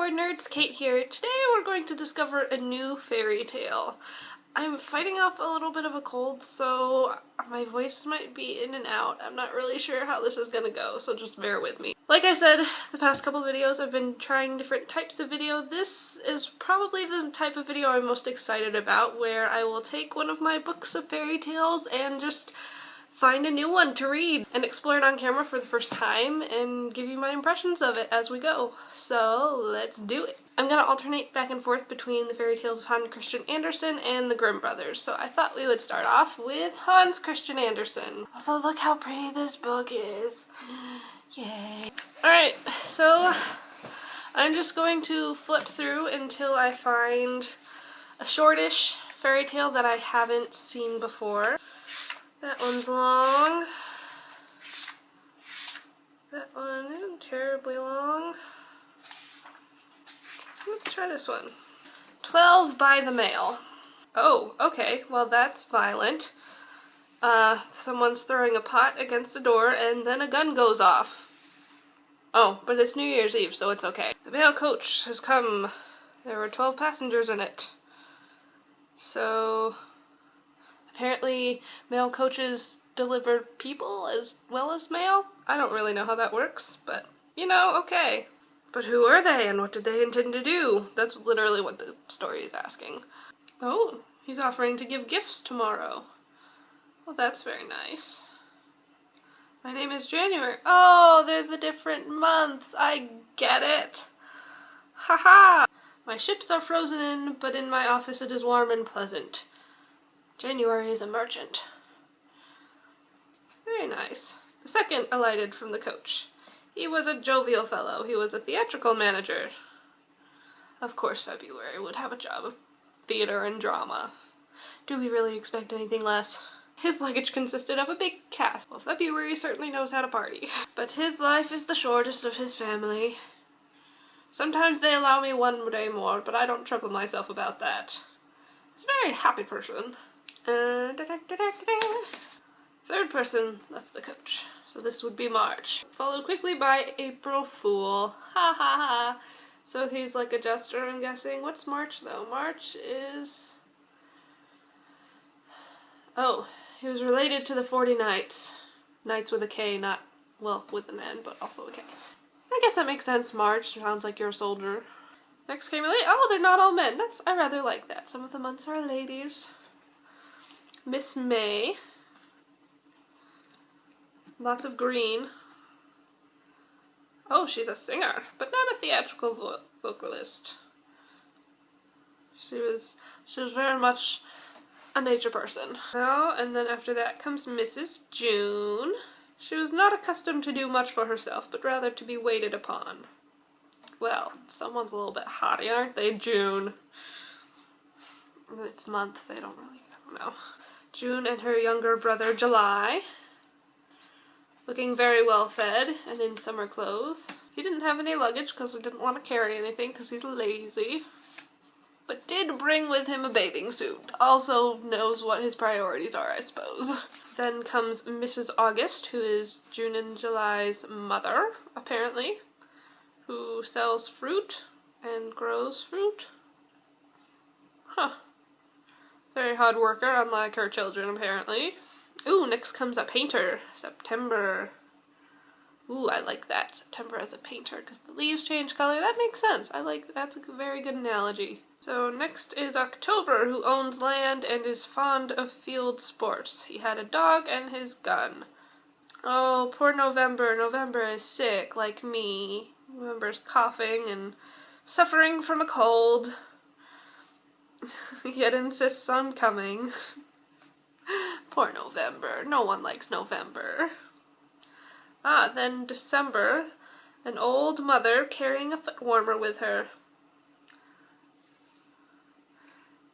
Hardcore Nerds, Kate here. Today we're going to discover a new fairy tale. I'm fighting off a little bit of a cold, so my voice might be in and out. I'm not really sure how this is gonna go, so just bear with me. Like I said, the past couple videos I've been trying different types of video. This is probably the type of video I'm most excited about, where I will take one of my books of fairy tales and just find a new one to read and explore it on camera for the first time and give you my impressions of it as we go. So let's do it. I'm gonna alternate back and forth between the fairy tales of Hans Christian Andersen and the Grimm brothers. So I thought we would start off with Hans Christian Andersen. Also, look how pretty this book is. Yay. Alright, so I'm just going to flip through until I find a shortish fairy tale that I haven't seen before. That one's long. That one isn't terribly long. Let's try this one. 12 by the Mail. Oh, okay, well that's violent. Someone's throwing a pot against a door and then a gun goes off. Oh, but it's New Year's Eve, so it's okay. The mail coach has come. There were 12 passengers in it. So apparently mail coaches deliver people as well as mail? I don't really know how that works, but you know, okay. But who are they and what did they intend to do? That's literally what the story is asking. Oh, he's offering to give gifts tomorrow. Well, that's very nice. My name is January. Oh, they're the different months. I get it. Haha. My ships are frozen in, but in my office it is warm and pleasant. January is a merchant. Very nice. The second alighted from the coach. He was a jovial fellow. He was a theatrical manager. Of course February would have a job of theater and drama. Do we really expect anything less? His luggage consisted of a big cast. Well, February certainly knows how to party. But his life is the shortest of his family. Sometimes they allow me one day more, but I don't trouble myself about that. He's a very happy person. Third person left the coach, so this would be March. Followed quickly by April Fool. Ha ha ha. So he's like a jester, I'm guessing. What's March though? March is... oh, he was related to the 40 Knights. Knights with a K, not, well, with an N, but also a K. I guess that makes sense. March sounds like you're a soldier. Next came a lady. Oh, they're not all men. I rather like that. Some of the months are ladies. Miss May. Lots of green. Oh, she's a singer, but not a theatrical vocalist. She was very much a nature person. Oh, and then after that comes Mrs. June. She was not accustomed to do much for herself, but rather to be waited upon. Well, someone's a little bit haughty, aren't they, June? It's months, I don't know. June and her younger brother, July. Looking very well fed and in summer clothes. He didn't have any luggage because he didn't want to carry anything because he's lazy. But did bring with him a bathing suit. Also knows what his priorities are, I suppose. Then comes Mrs. August, who is June and July's mother, apparently, who sells fruit and grows fruit. Huh. Very hard worker, unlike her children, apparently. Ooh, next comes a painter. September. Ooh, I like that. September as a painter, because the leaves change color. That makes sense. That's a very good analogy. So next is October, who owns land and is fond of field sports. He had a dog and his gun. Oh, poor November. November is sick, like me. November's coughing and suffering from a cold. Yet insists on coming. Poor November. No one likes November. Ah, then December. An old mother carrying a foot warmer with her.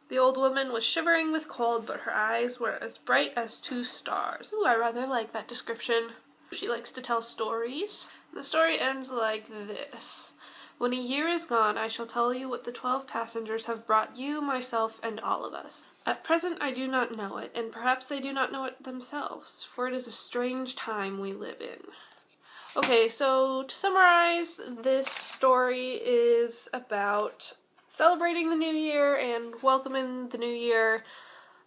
The old woman was shivering with cold, but her eyes were as bright as 2 stars. Ooh, I rather like that description. She likes to tell stories. The story ends like this. When a year is gone, I shall tell you what the 12 passengers have brought you, myself, and all of us. At present I do not know it, and perhaps they do not know it themselves, for it is a strange time we live in. Okay, so to summarize, this story is about celebrating the new year and welcoming the new year.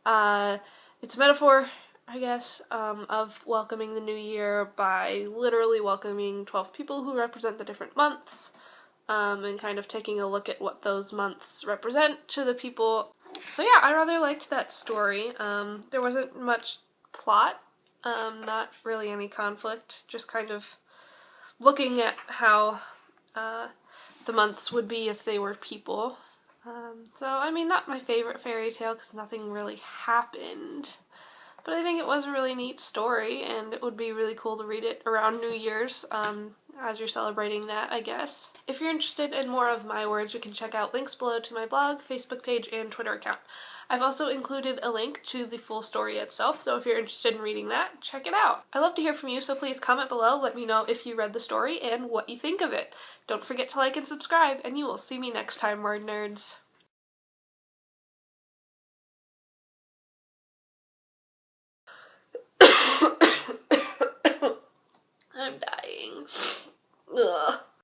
It's a metaphor, I guess, of welcoming the new year by literally welcoming 12 people who represent the different months, and kind of taking a look at what those months represent to the people. So yeah, I rather liked that story. There wasn't much plot, not really any conflict, just kind of looking at how the months would be if they were people. So, I mean, not my favorite fairy tale because nothing really happened, but I think it was a really neat story, and it would be really cool to read it around New Year's, as you're celebrating that, I guess. If you're interested in more of my words, you can check out links below to my blog, Facebook page, and Twitter account. I've also included a link to the full story itself, so if you're interested in reading that, check it out. I love to hear from you, so please comment below, let me know if you read the story and what you think of it. Don't forget to like and subscribe, and you will see me next time, word nerds. I'm dying. Ugh.